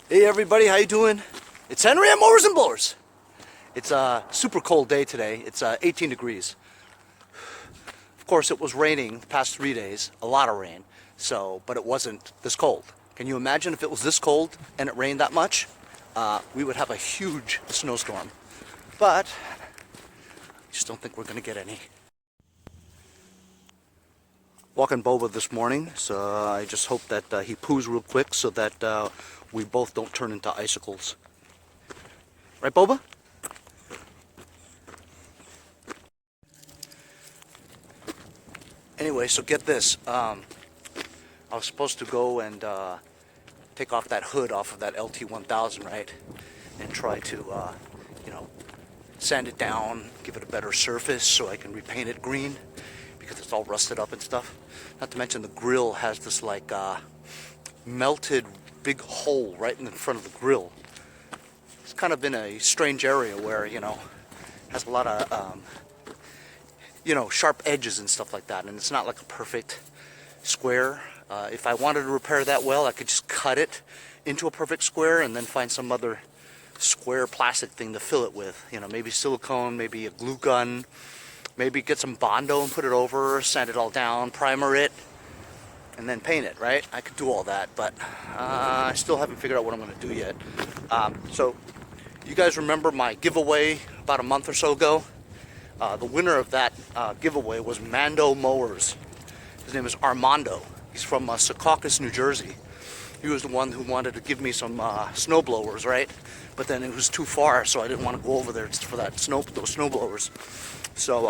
Hey everybody, how you doing? It's Henry at Mowers and Blowers. It's a super cold day today. It's 18 degrees. Of course, it was raining the past 3 days, a lot of rain. But it wasn't this cold. Can you imagine if it was this cold and it rained that much? We would have a huge snowstorm. But I just don't think we're gonna get any. Walking Boba this morning, so I just hope that he poos real quick so that we both don't turn into icicles. Right, Boba? Anyway, so get this. I was supposed to go and take off that hood off of that LT1000, right? And try to, sand it down, give it a better surface so I can repaint it green because it's all rusted up and stuff. Not to mention the grill has this like melted big hole right in front of the grill. It's kind of in a strange area where, has a lot of, sharp edges and stuff like that, and it's not like a perfect square. If I wanted to repair that well, I could just cut it into a perfect square and then find some other square plastic thing to fill it with. Maybe silicone, maybe a glue gun, maybe get some Mando and put it over, sand it all down, primer it, and then paint it, right? I could do all that, but I still haven't figured out what I'm going to do yet. So you guys remember my giveaway about a month or so ago? The winner of that giveaway was Mando Mowers. His name is Armando. He's from Secaucus, New Jersey. He was the one who wanted to give me some snow blowers, right? But then it was too far, so I didn't want to go over there for that those snow blowers. So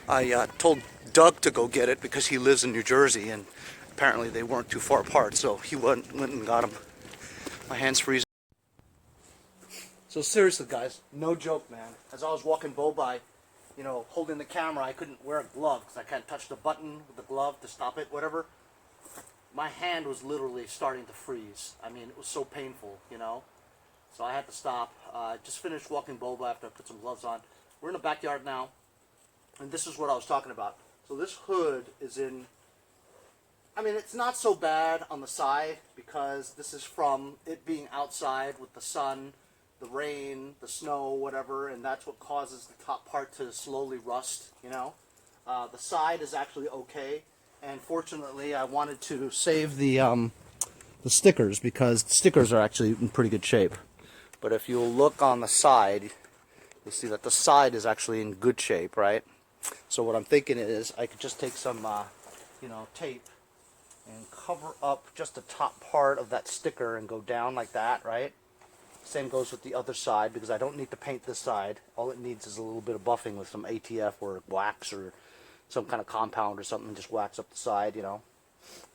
I told Doug to go get it because he lives in New Jersey, and apparently they weren't too far apart, so he went and got them. My hand's freezing. So seriously, guys, no joke, man. As I was walking Bo by, holding the camera, I couldn't wear a glove because I can't touch the button with the glove to stop it, whatever. My hand was literally starting to freeze. I mean, it was so painful, So I had to stop. Just finished walking Boba after I put some gloves on. We're in the backyard now, and this is what I was talking about. So this hood is in, it's not so bad on the side because this is from it being outside with the sun, the rain, the snow, whatever, and that's what causes the top part to slowly rust, The side is actually okay. And fortunately, I wanted to save the stickers because the stickers are actually in pretty good shape. But if you look on the side, you'll see that the side is actually in good shape, right? So what I'm thinking is I could just take some, tape and cover up just the top part of that sticker and go down like that, right? Same goes with the other side because I don't need to paint this side. All it needs is a little bit of buffing with some ATF or wax or some kind of compound or something, just wax up the side, And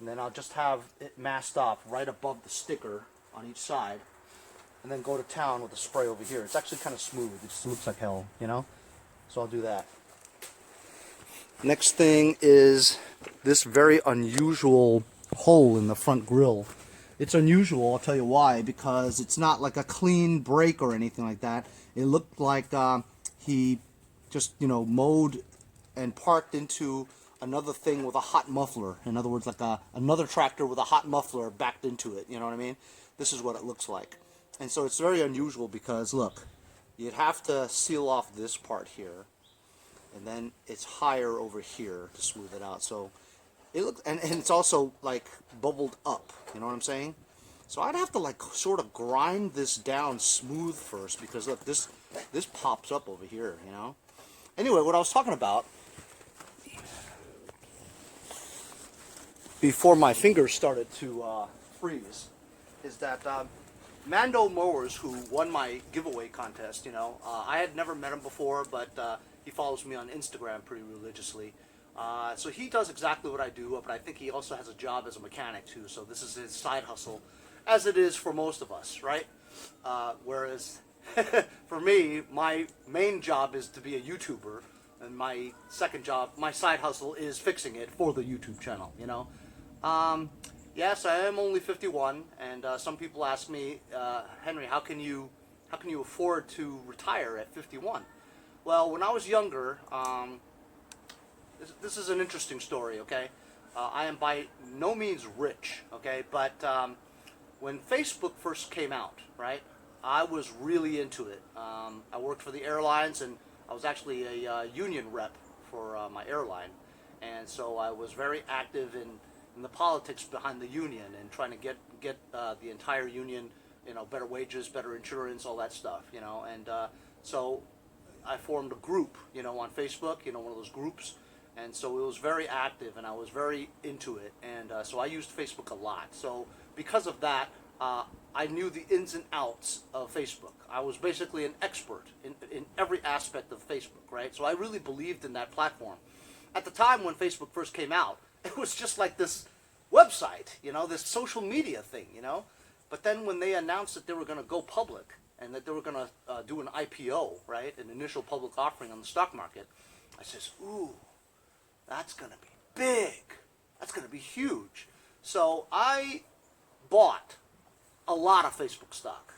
then I'll just have it masked off right above the sticker on each side, and then go to town with the spray over here. It's actually kind of smooth. It just looks like hell, So I'll do that. Next thing is this very unusual hole in the front grille. It's unusual, I'll tell you why, because it's not like a clean break or anything like that. It looked like he just, mowed and parked into another thing with a hot muffler. In other words, like another tractor with a hot muffler backed into it. You know what I mean? This is what it looks like. And so it's very unusual because, look, you'd have to seal off this part here, and then it's higher over here to smooth it out. So it looks, and it's also like bubbled up. You know what I'm saying? So I'd have to like sort of grind this down smooth first because look, this pops up over here. Anyway, what I was talking about before my fingers started to freeze is that Mando Mowers, who won my giveaway contest, I had never met him before, but he follows me on Instagram pretty religiously. So he does exactly what I do, but I think he also has a job as a mechanic too, so this is his side hustle, as it is for most of us, right? Whereas for me, my main job is to be a YouTuber, and my second job, my side hustle, is fixing it for the YouTube channel, Yes, I am only 51, and some people ask me, Henry, how can you afford to retire at 51? Well, when I was younger, this is an interesting story, okay? I am by no means rich, okay? But when Facebook first came out, right, I was really into it. I worked for the airlines, and I was actually a union rep for my airline. And so I was very active in the politics behind the union and trying to get the entire union, better wages, better insurance, all that stuff, And so I formed a group, on Facebook, one of those groups. And so it was very active, and I was very into it. And so I used Facebook a lot. So because of that, I knew the ins and outs of Facebook. I was basically an expert in every aspect of Facebook, right? So I really believed in that platform. At the time when Facebook first came out, it was just like this website, this social media thing, But then when they announced that they were going to go public and that they were going to do an IPO, right, an initial public offering on the stock market, I says, ooh, that's going to be big. That's going to be huge. So I bought a lot of Facebook stock.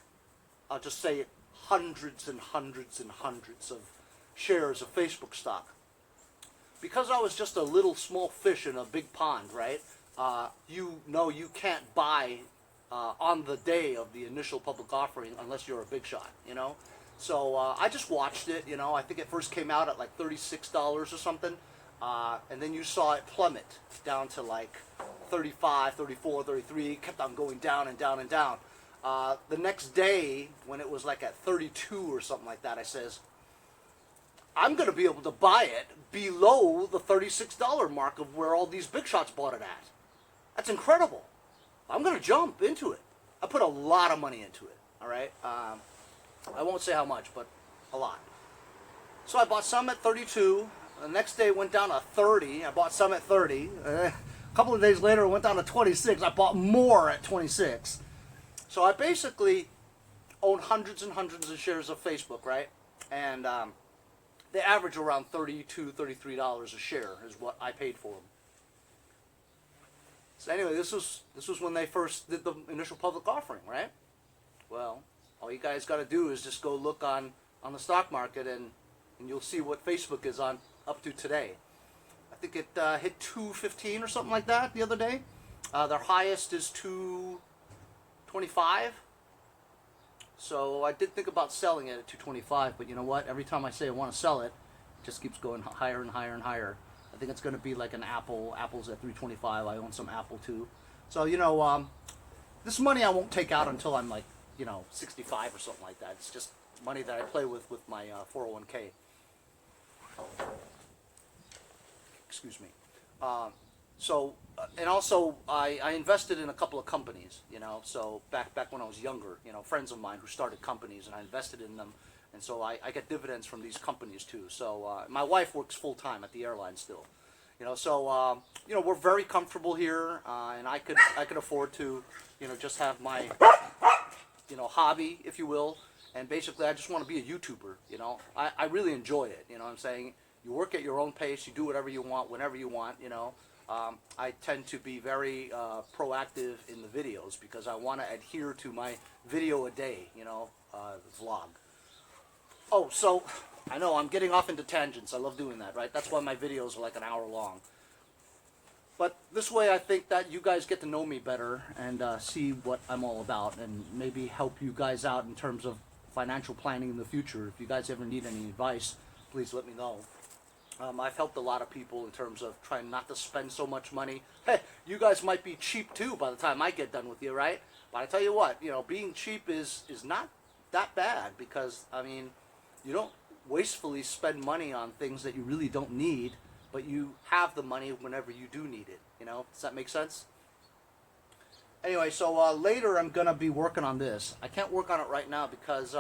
I'll just say hundreds and hundreds and hundreds of shares of Facebook stock. Because I was just a little small fish in a big pond, right? You can't buy on the day of the initial public offering unless you're a big shot, So I just watched it, I think it first came out at like $36 or something. And then you saw it plummet down to like 35, 34, 33, kept on going down and down and down. The next day, when it was like at 32 or something like that, I says, I'm going to be able to buy it below the $36 mark of where all these big shots bought it at. That's incredible. I'm going to jump into it. I put a lot of money into it, all right? I won't say how much, but a lot. So I bought some at 32. The next day it went down to 30. I bought some at 30. A couple of days later it went down to 26. I bought more at 26. So I basically own hundreds and hundreds of shares of Facebook, right? And they average around $32, $33 a share is what I paid for them. So anyway, this was when they first did the initial public offering, right? Well, all you guys got to do is just go look on the stock market, and you'll see what Facebook is on up to today. I think it hit 215 or something like that the other day. Their highest is 225. So I did think about selling it at 225, but you know what? Every time I say I want to sell it, it just keeps going higher and higher and higher. I think it's going to be like an Apple. Apple's at 325. I own some Apple too. So this money I won't take out until I'm like 65 or something like that. It's just money that I play with my 401k. Excuse me. And also I invested in a couple of companies, so back when I was younger, friends of mine who started companies, and I invested in them, and so I get dividends from these companies too. So my wife works full-time at the airline still, so we're very comfortable here, and I could afford to just have my hobby, if you will, and basically I just want to be a YouTuber. I really enjoy it. What I'm saying, you work at your own pace, you do whatever you want whenever you want. I tend to be very proactive in the videos because I want to adhere to my video a day, vlog. Oh, so I know I'm getting off into tangents. I love doing that, right? That's why my videos are like an hour long. But this way I think that you guys get to know me better and see what I'm all about, and maybe help you guys out in terms of financial planning in the future. If you guys ever need any advice, please let me know. I've helped a lot of people in terms of trying not to spend so much money. Hey, you guys might be cheap too by the time I get done with you, right? But I tell you what, being cheap is not that bad, because, you don't wastefully spend money on things that you really don't need, but you have the money whenever you do need it, Does that make sense? Anyway, so later I'm going to be working on this. I can't work on it right now because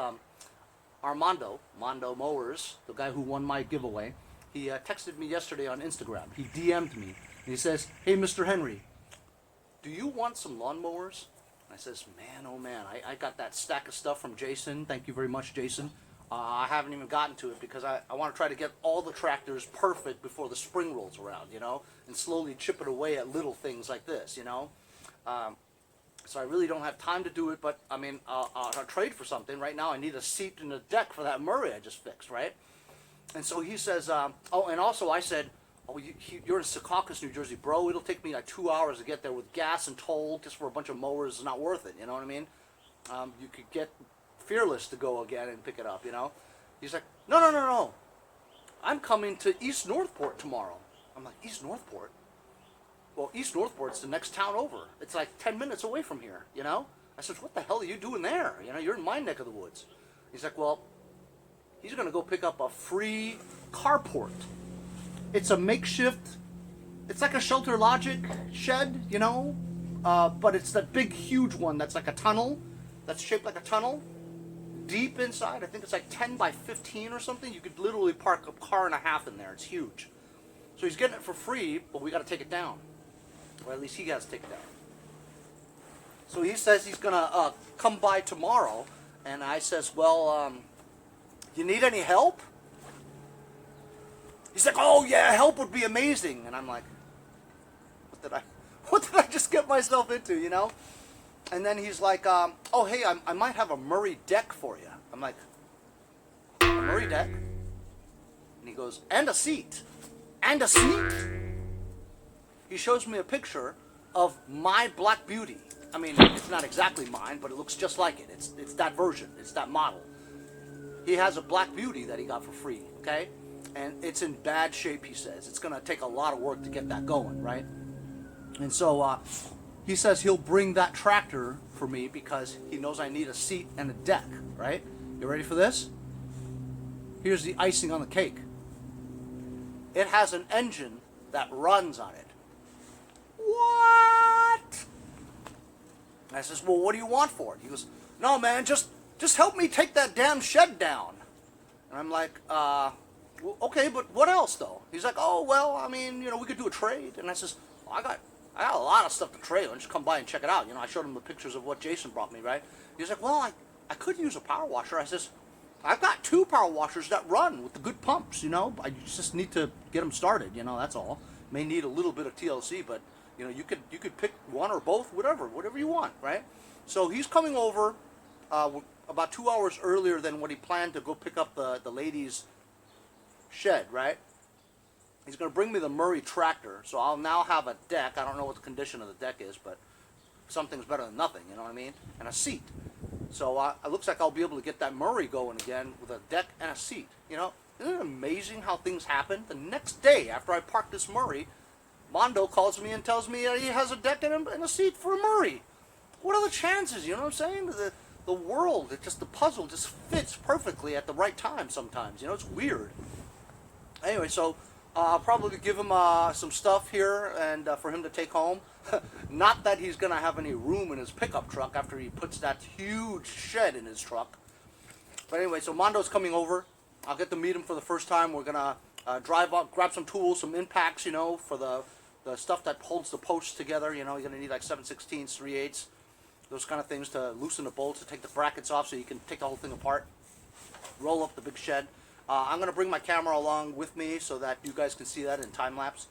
Armando, Mando Mowers, the guy who won my giveaway, he texted me yesterday on Instagram. He DM'd me, and he says, "Hey, Mr. Henry, do you want some lawnmowers?" And I says, "Man, oh man, I got that stack of stuff from Jason. Thank you very much, Jason. I haven't even gotten to it because I want to try to get all the tractors perfect before the spring rolls around, and slowly chip it away at little things like this, So I really don't have time to do it, but I'll trade for something. Right now I need a seat and a deck for that Murray I just fixed, right? And so he says, oh, and also I said, oh, you're in Secaucus, New Jersey, bro. It'll take me like 2 hours to get there with gas and toll just for a bunch of mowers. It's not worth it. You know what I mean? You could get Fearless to go again and pick it up, you know? He's like, no, no, no, no. I'm coming to East Northport tomorrow. I'm like, East Northport? Well, East Northport's the next town over. It's like 10 minutes away from here, you know? I said, what the hell are you doing there? You know, you're in my neck of the woods. He's like, well, he's going to go pick up a free carport. It's a makeshift, it's like a Shelter Logic shed, you know? But it's that big, huge one that's like a tunnel, that's shaped like a tunnel. Deep inside, I think it's like 10 by 15 or something. You could literally park a car and a half in there. It's huge. So he's getting it for free, but we got to take it down. Or at least he has to take it down. So he says he's going to come by tomorrow. And I says, well, you need any help? He's like, oh yeah, help would be amazing. And I'm like, what did I just get myself into, you know? And then he's like, oh hey, I might have a Murray deck for you. I'm like, a Murray deck? And he goes, and a seat. And a seat? He shows me a picture of my Black Beauty. I mean, it's not exactly mine, but it looks just like it. It's that version. It's that model. He has a Black Beauty that he got for free, okay? And it's in bad shape, he says. It's going to take a lot of work to get that going, right? And so he says he'll bring that tractor for me because he knows I need a seat and a deck, right? You ready for this? Here's the icing on the cake. It has an engine that runs on it. What? And I says, well, what do you want for it? He goes, no, man, just help me take that damn shed down. And I'm like, well, okay, but what else, though? He's like, oh, well, I mean, you know, we could do a trade. And I says, well, I got a lot of stuff to trade. Just come by and check it out. You know, I showed him the pictures of what Jason brought me, right? He's like, well, I could use a power washer. I says, I've got 2 power washers that run with the good pumps, you know. I just need to get them started, you know, that's all. May need a little bit of TLC, but, you know, you could pick one or both, whatever you want, right? So he's coming over about 2 hours earlier than what he planned to go pick up the ladies' shed, right? He's going to bring me the Murray tractor, so I'll now have a deck. I don't know what the condition of the deck is, but something's better than nothing, you know what I mean? And a seat. So it looks like I'll be able to get that Murray going again with a deck and a seat, you know? Isn't it amazing how things happen? The next day after I park this Murray, Mando calls me and tells me he has a deck and a seat for a Murray. What are the chances, you know what I'm saying? The world, the puzzle just fits perfectly at the right time sometimes, you know? It's weird. Anyway, so I'll probably give him some stuff here and for him to take home. Not that he's going to have any room in his pickup truck after he puts that huge shed in his truck. But anyway, so Mondo's coming over. I'll get to meet him for the first time. We're going to drive up, grab some tools, some impacts, you know, for the stuff that holds the posts together. You know, you're going to need like 7/16, 3/8, those kind of things to loosen the bolts, to take the brackets off so you can take the whole thing apart. Roll up the big shed. I'm going to bring my camera along with me so that you guys can see that in time-lapse.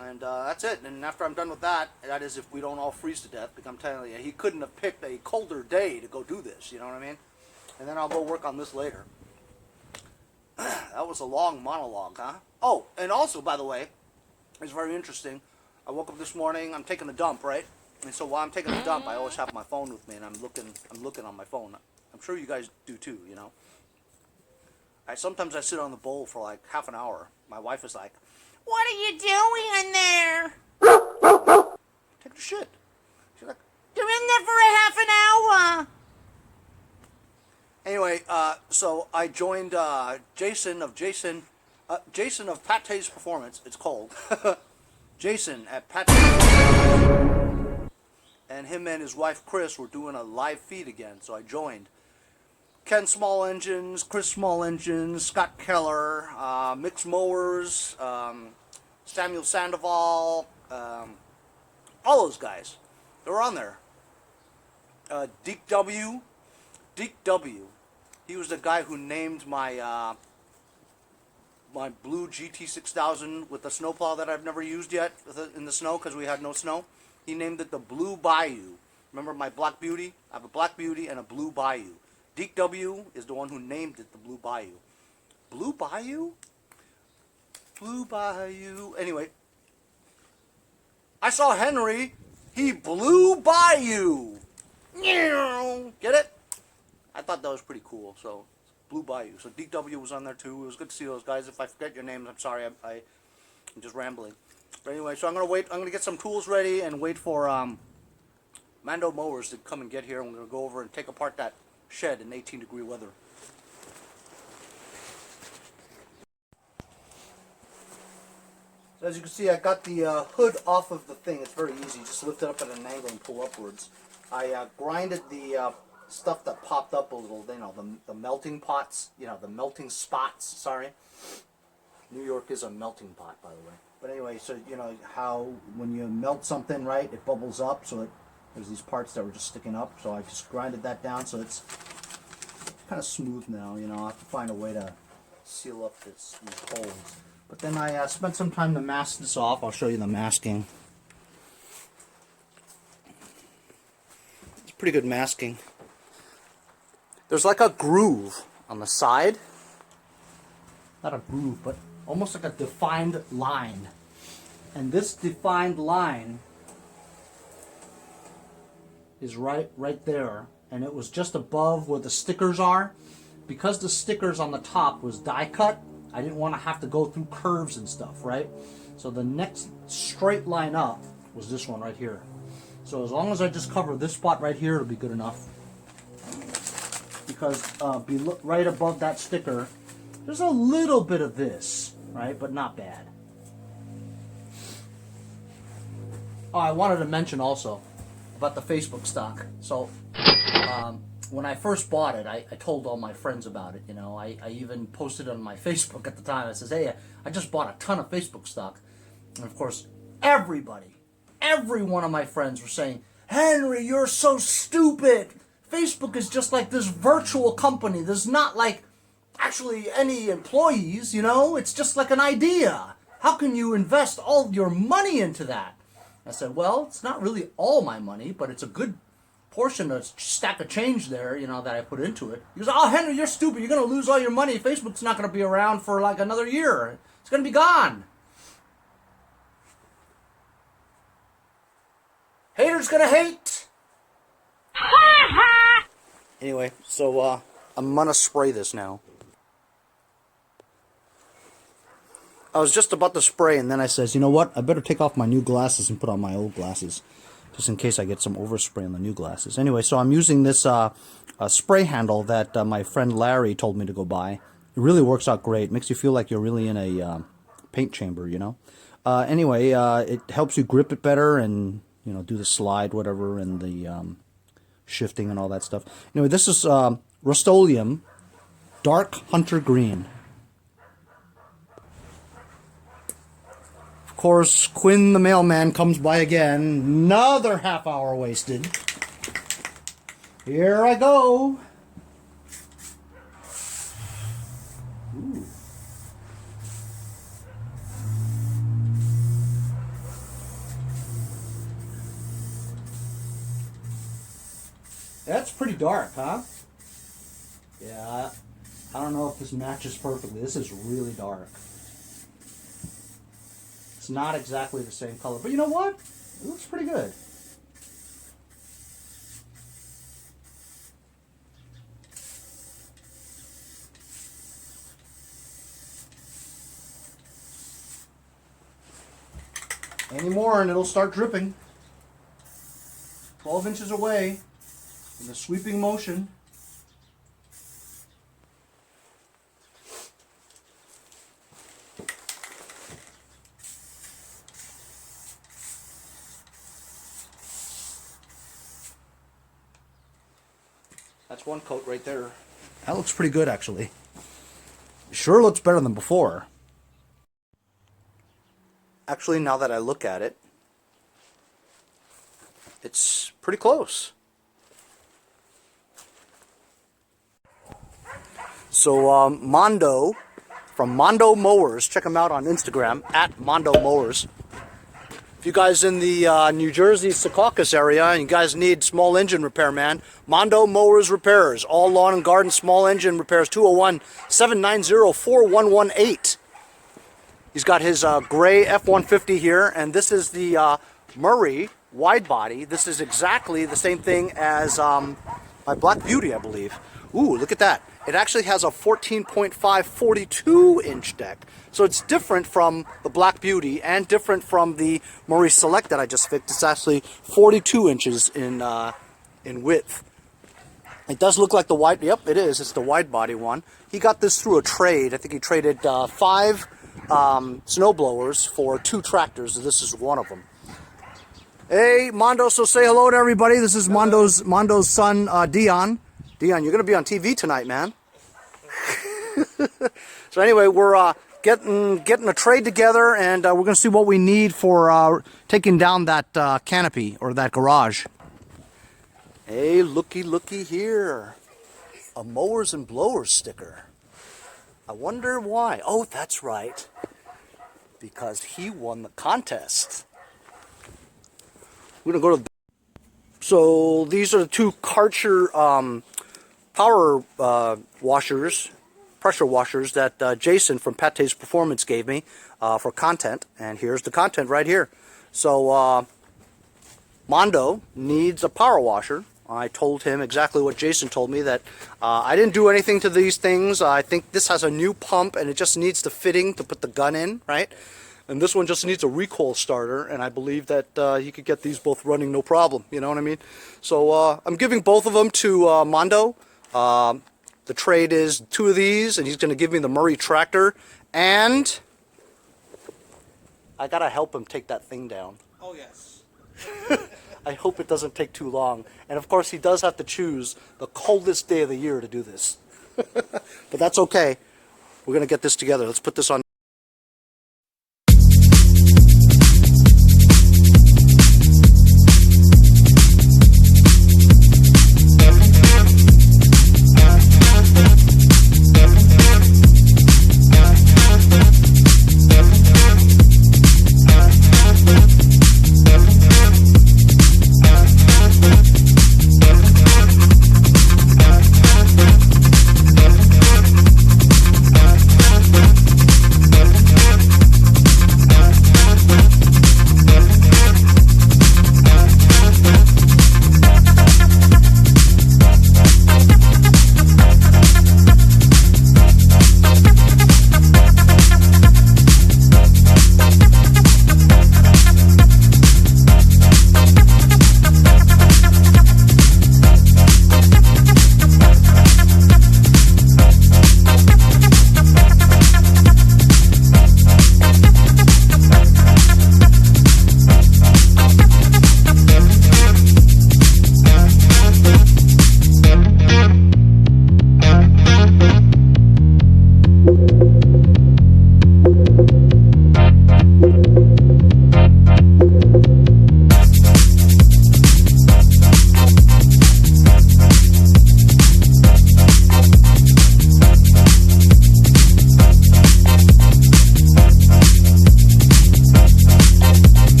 And that's it. And after I'm done with that, that is if we don't all freeze to death, because I'm telling you, he couldn't have picked a colder day to go do this, you know what I mean? And then I'll go work on this later. That was a long monologue, huh? Oh, and also, by the way, it's very interesting. I woke up this morning, I'm taking a dump, right? And so while I'm taking a dump, I always have my phone with me, and I'm looking on my phone. I'm sure you guys do too, you know? Sometimes I sit on the bowl for like half an hour. My wife is like, what are you doing in there? Take a shit. She's like, you're in there for a half an hour. Anyway, so I joined Jason of Pate's Performance. It's cold. Jason at Pate's. And him and his wife Chris were doing a live feed again, so I joined. Ken Small Engines, Chris Small Engines, Scott Keller, Mix Mowers, Samuel Sandoval, all those guys. They were on there. Deke W. He was the guy who named my my blue GT6000 with the snowplow that I've never used yet in the snow because we had no snow. He named it the Blue Bayou. Remember my Black Beauty? I have a Black Beauty and a Blue Bayou. Deke W is the one who named it the Blue Bayou. Blue Bayou? Blew by you. Anyway, I saw Henry. He blew by you. Get it? I thought that was pretty cool. So, blew by you. So DW was on there too. It was good to see those guys. If I forget your names, I'm sorry. I'm just rambling. But anyway, so I'm gonna wait. I'm gonna get some tools ready and wait for Mando mowers to come and get here. I'm gonna go over and take apart that shed in 18-degree weather. So as you can see, I got the hood off of the thing. It's very easy. Just lift it up at an angle and pull upwards. I grinded the stuff that popped up a little. You know, the melting pots. You know, the melting spots. Sorry. New York is a melting pot, by the way. But anyway, so you know how when you melt something, right, it bubbles up. So there's these parts that were just sticking up. So I just grinded that down. So it's kind of smooth now. You know, I have to find a way to seal up these holes. But then I spent some time to mask this off. I'll show you the masking. It's pretty good masking. There's like a groove on the side. Not a groove, but almost like a defined line. And this defined line is right there. And it was just above where the stickers are. Because the stickers on the top was die cut, I didn't want to have to go through curves and stuff, right? So the next straight line up was this one right here. So as long as I just cover this spot right here, it'll be good enough. Because right above that sticker, there's a little bit of this, right? But not bad. Oh, I wanted to mention also about the Facebook stock. So when I first bought it, I told all my friends about it. You know, I even posted on my Facebook at the time. I says, hey, I just bought a ton of Facebook stock. And of course, every one of my friends were saying, Henry, you're so stupid. Facebook is just like this virtual company. There's not like actually any employees, you know? It's just like an idea. How can you invest all your money into that? I said, well, it's not really all my money, but it's a good portion, a stack of change there, you know, that I put into it. He goes, oh, Henry, you're stupid. You're going to lose all your money. Facebook's not going to be around for like another year. It's going to be gone. Haters going to hate. Anyway, so I'm going to spray this now. I was just about to spray, and then I says, you know what? I better take off my new glasses and put on my old glasses, just in case I get some overspray on the new glasses. Anyway, so I'm using this spray handle that my friend Larry told me to go buy. It really works out great. Makes you feel like you're really in a paint chamber, you know. Anyway, it helps you grip it better and, you know, do the slide, whatever, and the shifting and all that stuff. Anyway, this is Rust-Oleum Dark Hunter Green. Of course, Quinn the mailman comes by again. Another half hour wasted. Here I go. Ooh. That's pretty dark, huh? Yeah, I don't know if this matches perfectly. This is really dark. It's not exactly the same color, but you know what? It looks pretty good. Any more and it'll start dripping. 12 inches away in a sweeping motion. That's one coat right there. That looks pretty good, actually. Sure looks better than before. Actually, now that I look at it, it's pretty close. So, Mando, from Mando Mowers, check him out on Instagram, at Mando Mowers. If you guys in the New Jersey Secaucus area and you guys need small engine repair, man, Mando Mowers Repairs, all lawn and garden small engine repairs, 201-790-4118. He's got his gray F-150 here, and this is the Murray wide body. This is exactly the same thing as my Black Beauty, I believe. Ooh, look at that. It actually has a 14.5 42-inch deck. So it's different from the Black Beauty and different from the Murray Select that I just fixed. It's actually 42 inches in width. It does look like the wide, yep, it is. It's the wide body one. He got this through a trade. I think he traded 5 snow blowers for 2 tractors. This is one of them. Hey, Mando, so say hello to everybody. This is Mando's son, Dion. Dion, you're going to be on TV tonight, man. So anyway, we're getting a trade together, and we're going to see what we need for taking down that canopy or that garage. Hey, looky here. A mowers and blowers sticker. I wonder why. Oh, that's right. Because he won the contest. We're going to go to... So these are the 2 Karcher power washers, pressure washers that Jason from Pate's Performance gave me for content. And here's the content right here. So Mando needs a power washer. I told him exactly what Jason told me, that I didn't do anything to these things. I think this has a new pump and it just needs the fitting to put the gun in, right? And this one just needs a recoil starter, and I believe that you could get these both running no problem, you know what I mean? So I'm giving both of them to Mando. The trade is 2 of these, and he's going to give me the Murray tractor, and I got to help him take that thing down. Oh, yes. I hope it doesn't take too long. And of course, he does have to choose the coldest day of the year to do this. But that's okay. We're going to get this together. Let's put this on.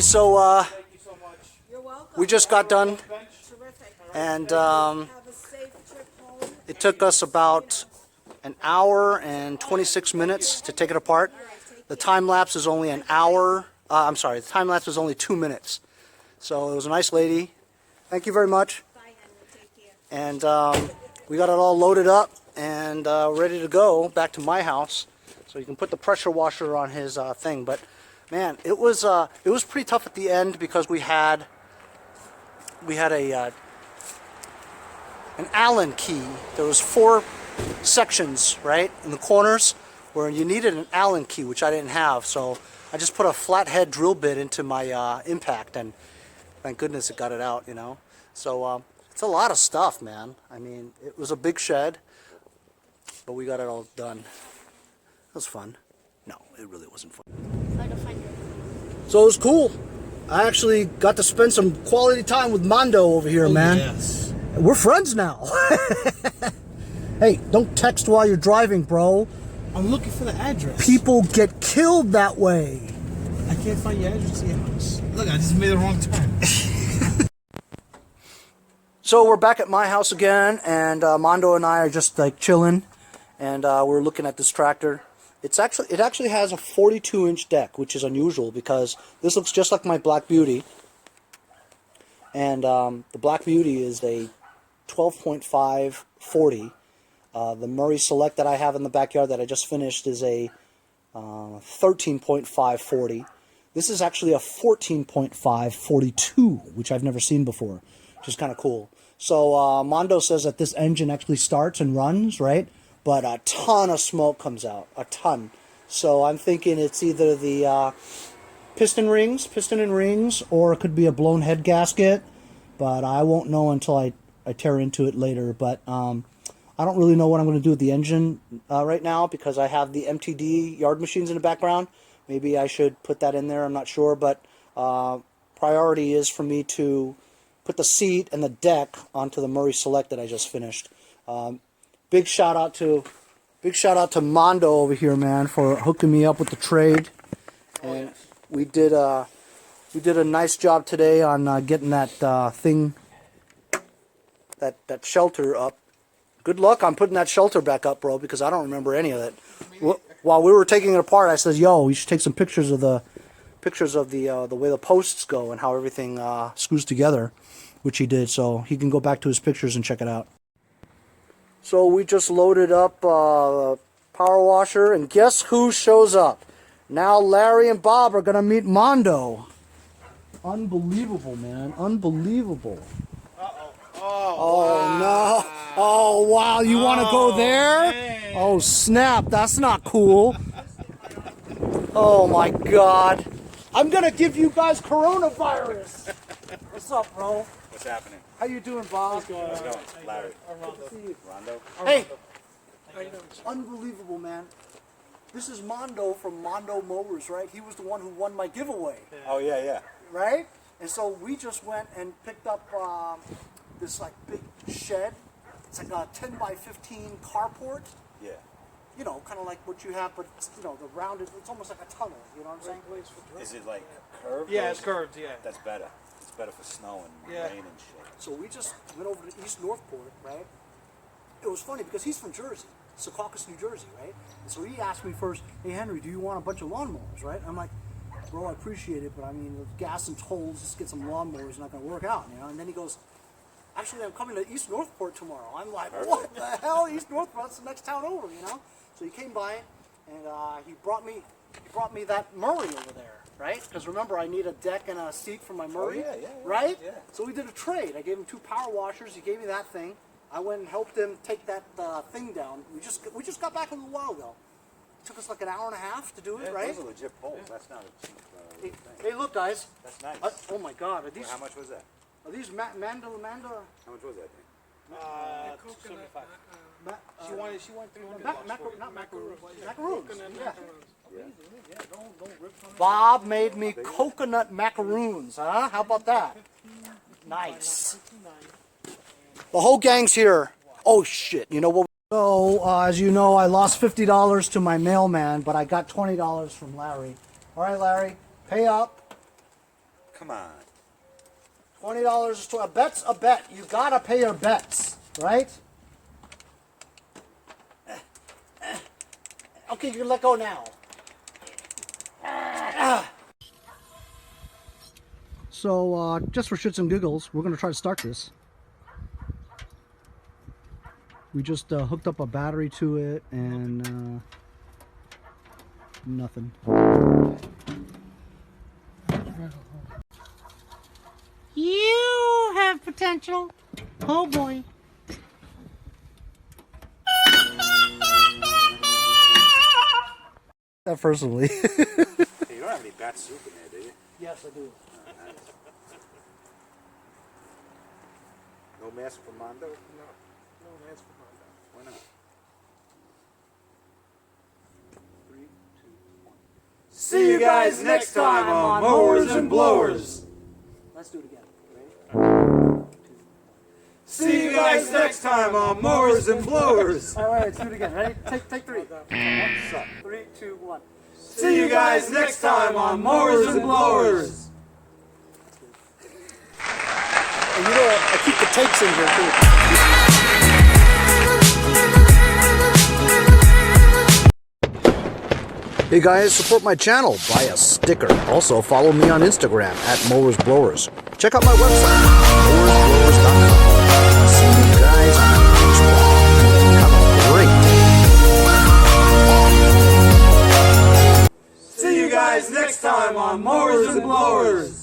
So Thank you so much. You're welcome. we just got done, Terrific. and Have a safe trip home. it took us about an hour and 26 minutes to take it apart. The time lapse is only an hour. I'm sorry, the time lapse was only 2 minutes. So it was a nice lady. Thank you very much. Bye, Henry. Take care. And we got it all loaded up and ready to go back to my house. So you can put the pressure washer on his thing. But man, it was pretty tough at the end because we had an Allen key. There was 4 sections, right, in the corners where you needed an Allen key, which I didn't have. So I just put a flathead drill bit into my impact, and thank goodness it got it out, you know. So it's a lot of stuff, man. I mean, it was a big shed, but we got it all done. It was fun. No, it really wasn't fun. So it was cool. I actually got to spend some quality time with Mando over here, man. Yes. We're friends now. Hey, don't text while you're driving, bro. I'm looking for the address. People get killed that way. I can't find your address to your house. Look, I just made the wrong turn. So we're back at my house again, and Mando and I are just like chilling, and we're looking at this tractor. It actually has a 42-inch deck, which is unusual because this looks just like my Black Beauty, and the Black Beauty is a 12.5 40. The Murray Select that I have in the backyard that I just finished is a 13.5 40. This is actually a 14.5 42, which I've never seen before, which is kind of cool. So Mando says that this engine actually starts and runs, right? But a ton of smoke comes out, a ton. So I'm thinking it's either the piston and rings, or it could be a blown head gasket. But I won't know until I tear into it later. But I don't really know what I'm going to do with the engine right now because I have the MTD yard machines in the background. Maybe I should put that in there. I'm not sure, but priority is for me to put the seat and the deck onto the Murray Select that I just finished. Big shout out to Mando over here, man, for hooking me up with the trade. And we did a nice job today on getting that thing, that shelter up. Good luck on putting that shelter back up, bro, because I don't remember any of it. While we were taking it apart, I said, "Yo, we should take some pictures of the way the posts go and how everything screws together," which he did. So he can go back to his pictures and check it out. So we just loaded up power washer, and guess who shows up? Now Larry and Bob are gonna meet Mando. Unbelievable, man! Unbelievable. Oh no! Oh wow! You want to go there? Man. Oh snap! That's not cool. Oh my God! I'm gonna give you guys coronavirus. What's up, bro? What's happening? How you doing, Bob? How's it going? Larry. Armando. Good to see you. Rondo? Hey! Unbelievable, man. This is Mando from Mando Mowers, right? He was the one who won my giveaway, Oh, yeah. right? And so we just went and picked up this like big shed. It's like a 10 by 15 carport. Yeah. You know, kind of like what you have, but it's, you know, the rounded. It's almost like a tunnel. You know what I'm saying? Is it like curved? Yeah, or it's is it- curved, yeah. That's better. It's better for snow and Yeah. rain and shit. So we just went over to East Northport, right? It was funny because he's from Jersey, Secaucus, New Jersey, right? And so he asked me first, "Hey Henry, do you want a bunch of lawnmowers?" Right? I'm like, "Bro, I appreciate it, but I mean, with gas and tolls, just get some lawnmowers is not going to work out, you know." And then he goes, "Actually, I'm coming to East Northport tomorrow." I'm like, "What the hell? East Northport? That's the next town over, you know?" So he came by, and he brought me that Murray over there, right? Because remember, I need a deck and a seat for my Murray, yeah, right? yeah. So we did a trade. I gave him 2 power washers. He gave me that thing. I went and helped him take that thing down. We just got back a little while ago. It took us like an hour and a half to do it, Yeah, right? those are legit poles. That's not a cheap Hey, thing. hey, look, guys. That's nice. Oh my God, are these How much was that? Mando? How much was that thing? 275. Ma- She wanted 300 not macaroons. Macaroons. Yeah. Yeah. Don't rip from Bob made me coconut macaroons, huh? How about that? Nice. The whole gang's here. Oh shit! You know what? So as you know, I lost $50 to my mailman, but I got $20 from Larry. All right, Larry, pay up. Come on. $20 is a bet's a bet. You gotta pay your bets, right? Okay, you can let go now. So, just for shits and giggles, we're going to try to start this. We just hooked up a battery to it and nothing. You have potential. Oh boy. That personally. Hey, you don't have any bat soup in there, do you? Yes, I do. No mask for Mando? No mask for Mando. Why not? 3, 2, 1. See you guys next time on Mowers and Blowers. Let's do it again. Ready? See you guys next time on Mowers and Blowers. All right, let's do it again. Ready? Take 3. 3, 2, 1. See you guys next time on Mowers and Blowers. And you know what? I keep the tapes in here too. Hey guys, support my channel. Buy a sticker. Also follow me on Instagram at MowersBlowers. Check out my website, mowersblowers.com. See you guys on the next one. Have a great day. See you guys next time on Mowers and Blowers.